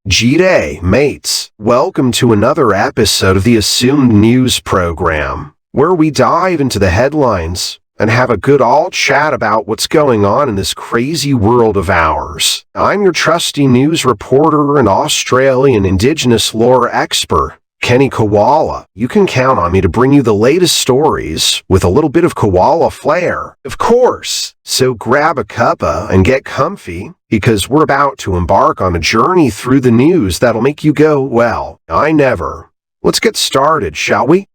G'day, mates. Welcome to another episode of the Assumed News program, where we dive into the headlines and have a good old chat about what's going on in this crazy world of ours. I'm your trusty news reporter and Australian Indigenous lore expert, Kenny Koala. You can count on me to bring you the latest stories with a little bit of koala flair, of course. So grab a cuppa and get comfy, because we're about to embark on a journey through the news that'll make you go, well, I never. Let's get started, shall we?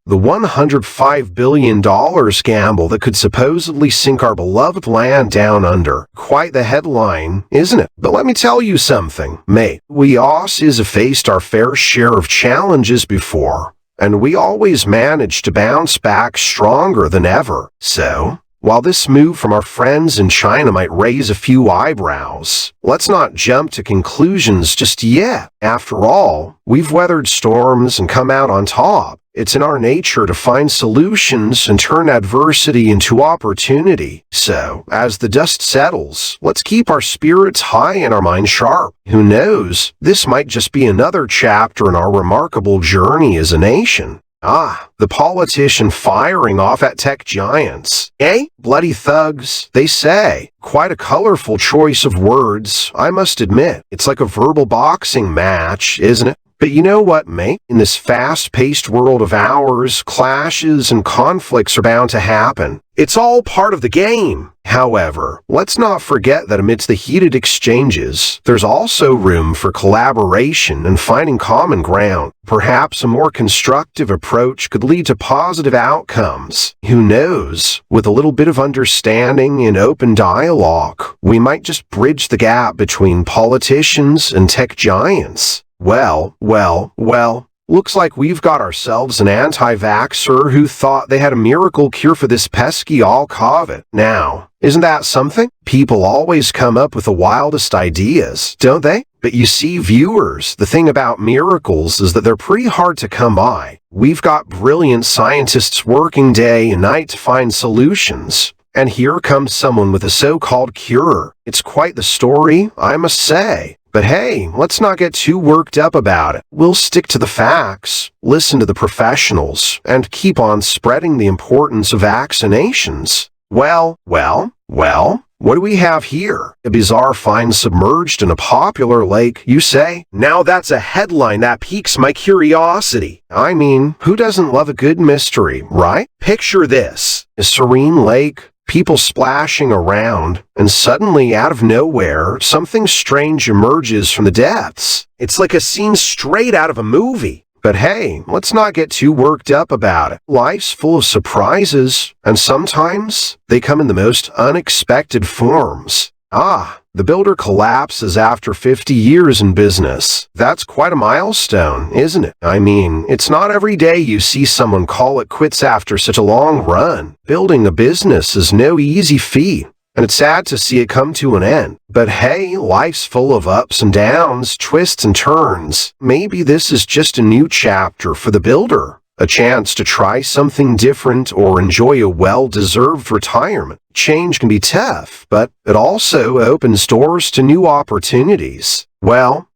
The $105 billion gamble that could supposedly sink our beloved land down under. Quite the headline, isn't it? But let me tell you something, mate. We Aussies have faced our fair share of challenges before, and we always manage to bounce back stronger than ever. So, while this move from our friends in China might raise a few eyebrows, let's not jump to conclusions just yet. After all, we've weathered storms and come out on top. It's in our nature to find solutions and turn adversity into opportunity. So, as the dust settles, let's keep our spirits high and our minds sharp. Who knows, this might just be another chapter in our remarkable journey as a nation. The politician firing off at tech giants. Bloody thugs, they say. Quite a colorful choice of words, I must admit. It's like a verbal boxing match, isn't it? But you know what, mate? In this fast-paced world of ours, clashes and conflicts are bound to happen. It's all part of the game. However, let's not forget that amidst the heated exchanges, there's also room for collaboration and finding common ground. Perhaps a more constructive approach could lead to positive outcomes. Who knows? With a little bit of understanding and open dialogue, we might just bridge the gap between politicians and tech giants. Well, looks like we've got ourselves an anti-vaxxer who thought they had a miracle cure for this pesky all COVID. Now, isn't that something? People always come up with the wildest ideas, don't they? But you see, viewers, the thing about miracles is that they're pretty hard to come by. We've got brilliant scientists working day and night to find solutions. And here comes someone with a so-called cure. It's quite the story, I must say. But hey, let's not get too worked up about it. We'll stick to the facts, listen to the professionals, and keep on spreading the importance of vaccinations. Well, what do we have here? A bizarre find submerged in a popular lake, you say? Now that's a headline that piques my curiosity. I mean, who doesn't love a good mystery, right? Picture this. A serene lake, people splashing around, and suddenly, out of nowhere, something strange emerges from the depths. It's like a scene straight out of a movie. But hey, let's not get too worked up about it. Life's full of surprises, and sometimes they come in the most unexpected forms. The builder collapses after 50 years in business. That's quite a milestone, isn't it? I mean, it's not every day you see someone call it quits after such a long run. Building a business is no easy feat, and it's sad to see it come to an end. But hey, life's full of ups and downs, twists and turns. Maybe this is just a new chapter for the builder. A chance to try something different or enjoy a well-deserved retirement. Change can be tough, but it also opens doors to new opportunities. Well,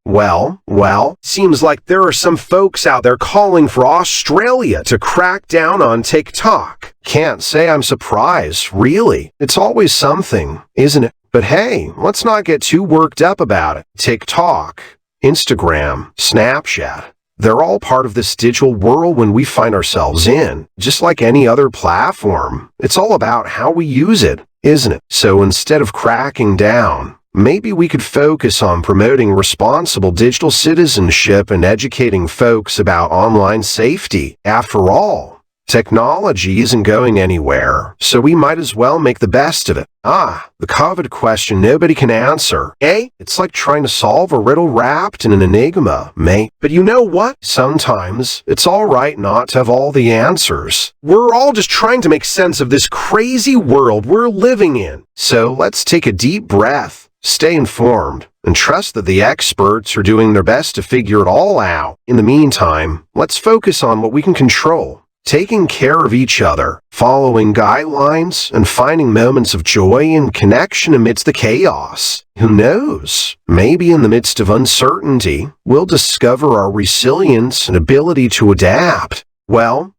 seems like there are some folks out there calling for Australia to crack down on TikTok. Can't say I'm surprised, really. It's always something, isn't it? But hey, let's not get too worked up about it. TikTok, Instagram, Snapchat. They're all part of this digital whirlwind we find ourselves in. Just like any other platform, it's all about how we use it, isn't it? So instead of cracking down, maybe we could focus on promoting responsible digital citizenship and educating folks about online safety. After all, technology isn't going anywhere, so we might as well make the best of it. The COVID question nobody can answer. It's like trying to solve a riddle wrapped in an enigma, mate. But you know what? Sometimes it's all right not to have all the answers. We're all just trying to make sense of this crazy world we're living in. So let's take a deep breath, stay informed, and trust that the experts are doing their best to figure it all out. In the meantime, let's focus on what we can control. Taking care of each other, following guidelines, and finding moments of joy and connection amidst the chaos. Who knows? Maybe in the midst of uncertainty, we'll discover our resilience and ability to adapt. Well,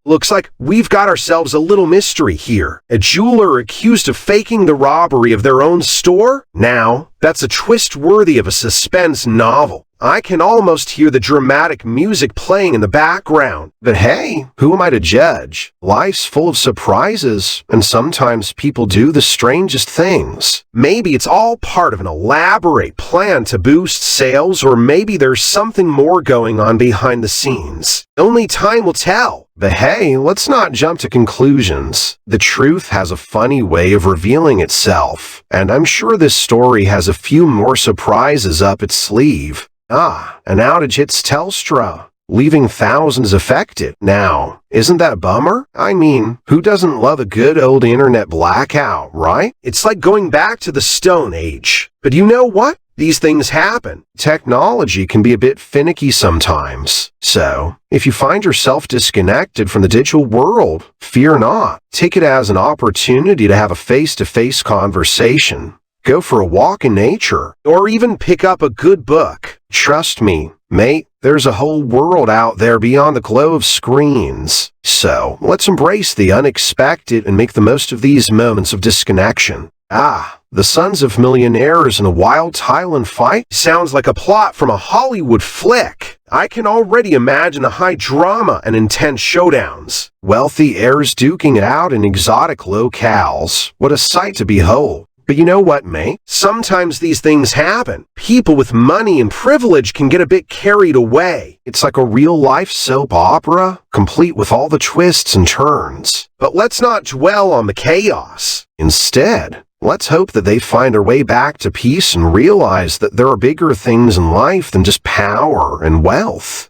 looks like we've got ourselves a little mystery here. A jeweler accused of faking the robbery of their own store? Now, that's a twist worthy of a suspense novel. I can almost hear the dramatic music playing in the background. But hey, who am I to judge? Life's full of surprises, and sometimes people do the strangest things. Maybe it's all part of an elaborate plan to boost sales, or maybe there's something more going on behind the scenes. Only time will tell. But hey, let's not jump to conclusions. The truth has a funny way of revealing itself, and I'm sure this story has a few more surprises up its sleeve. An outage hits Telstra, leaving thousands affected. Now, isn't that a bummer? I mean, who doesn't love a good old internet blackout, right? It's like going back to the Stone Age. But you know what? These things happen. Technology can be a bit finicky sometimes. So, if you find yourself disconnected from the digital world, fear not. Take it as an opportunity to have a face-to-face conversation. Go for a walk in nature, or even pick up a good book. Trust me, mate, there's a whole world out there beyond the glow of screens. So, let's embrace the unexpected and make the most of these moments of disconnection. The sons of millionaires in a wild Thailand fight sounds like a plot from a Hollywood flick. I can already imagine the high drama and intense showdowns. Wealthy heirs duking it out in exotic locales. What a sight to behold. But you know what, mate? Sometimes these things happen. People with money and privilege can get a bit carried away. It's like a real-life soap opera, complete with all the twists and turns. But let's not dwell on the chaos. Instead, let's hope that they find their way back to peace and realize that there are bigger things in life than just power and wealth.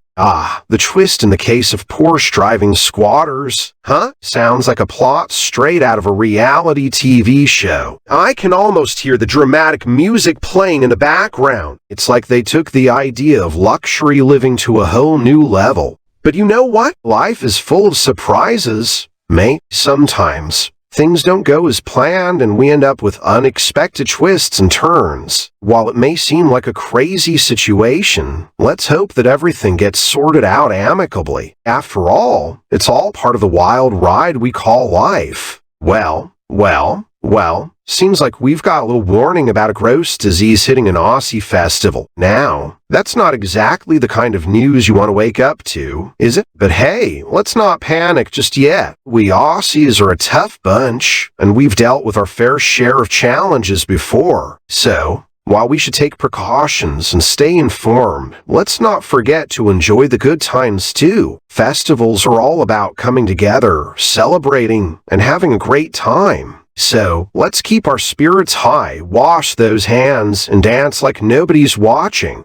The twist in the case of Porsche driving squatters. Sounds like a plot straight out of a reality TV show. I can almost hear the dramatic music playing in the background. It's like they took the idea of luxury living to a whole new level. But you know what? Life is full of surprises, mate. Sometimes things don't go as planned and we end up with unexpected twists and turns. While it may seem like a crazy situation, let's hope that everything gets sorted out amicably. After all, it's all part of the wild ride we call life. Well, seems like we've got a little warning about a gross disease hitting an Aussie festival. Now, that's not exactly the kind of news you want to wake up to, is it? But hey, let's not panic just yet. We Aussies are a tough bunch, and we've dealt with our fair share of challenges before. So, while we should take precautions and stay informed, let's not forget to enjoy the good times too. Festivals are all about coming together, celebrating, and having a great time. So, let's keep our spirits high, wash those hands, and dance like nobody's watching.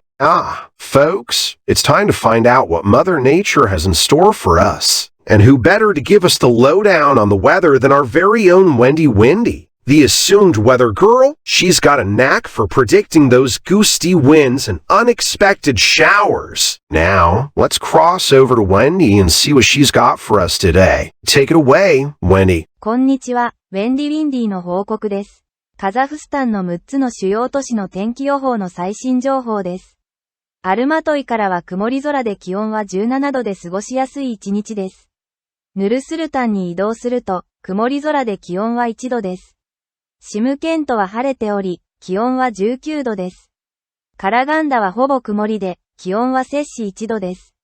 Folks, it's time to find out what Mother Nature has in store for us. And who better to give us the lowdown on the weather than our very own Wendy, the assumed weather girl? She's got a knack for predicting those gusty winds and unexpected showers. Now, let's cross over to Wendy and see what she's got for us today. Take it away, Wendy. こんにちは、ウェンディの報告です。カザフスタンの6つの主要都市の天気予報の最新情報です。アルマトイからは曇り空で気温は17度で過ごしやすい一日です。ヌルスルタンに移動すると、曇り空で気温は1度です。シムケントは晴れており、気温は19度です。カラガンダはほぼ曇りで、気温は摂氏1度です。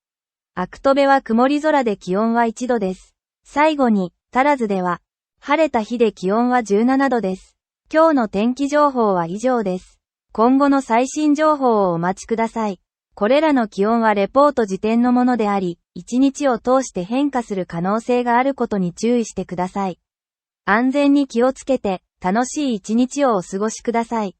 アクトベは曇り空で気温は1度です。最後に、タラズでは、晴れた日で気温は17度です。今日の天気情報は以上です。今後の最新情報をお待ちください。これらの気温はレポート時点のものであり、一日を通して変化する可能性があることに注意してください。安全に気をつけて、楽しい一日をお過ごしください。